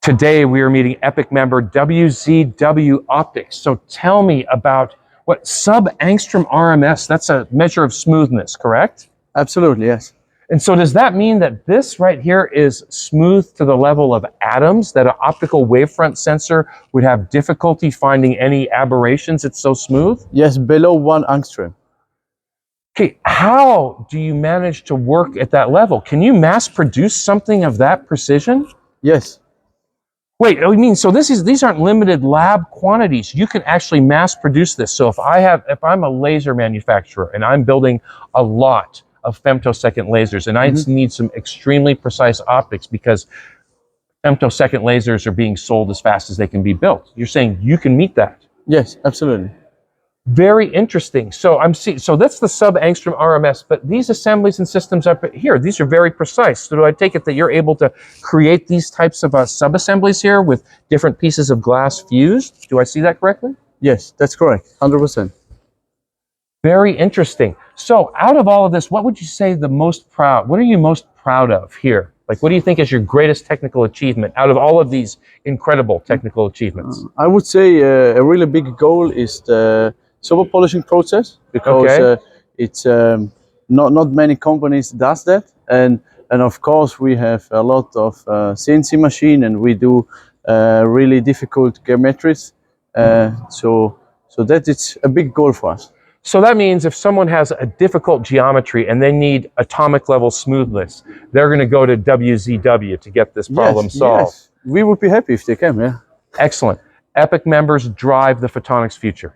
Today we are meeting Epic member WZW Optic. So tell me about what sub-angstrom RMS, that's a measure of smoothness, correct? Absolutely, yes. And so does that mean that this right here is smooth to the level of atoms, that an optical wavefront sensor would have difficulty finding any aberrations, it's so smooth? Yes, below 1 angstrom. Okay, how do you manage to work at that level? Can you mass produce something of that precision? Yes. Wait, I mean, so these aren't limited lab quantities. You can actually mass produce this. So if I'm a laser manufacturer and I'm building a lot of femtosecond lasers and I need some extremely precise optics because femtosecond lasers are being sold as fast as they can be built. You're saying you can meet that? Yes, absolutely. Very interesting. So so that's the sub-angstrom RMS, but these assemblies and systems up here, these are very precise. So do I take it that you're able to create these types of sub-assemblies here with different pieces of glass fused? Do I see that correctly? Yes, that's correct. 100%. Very interesting. So out of all of this, what would you say what are you most proud of here? Like, what do you think is your greatest technical achievement out of all of these incredible technical achievements? I would say a really big goal is the silver polishing process, because it's not many companies does that, and of course we have a lot of CNC machine, and we do really difficult geometries, so that is a big goal for us. So that means if someone has a difficult geometry and they need atomic level smoothness, they're going to go to WZW to get this problem solved. Yes, we would be happy if they can. Yeah. Excellent. Epic members drive the photonics future.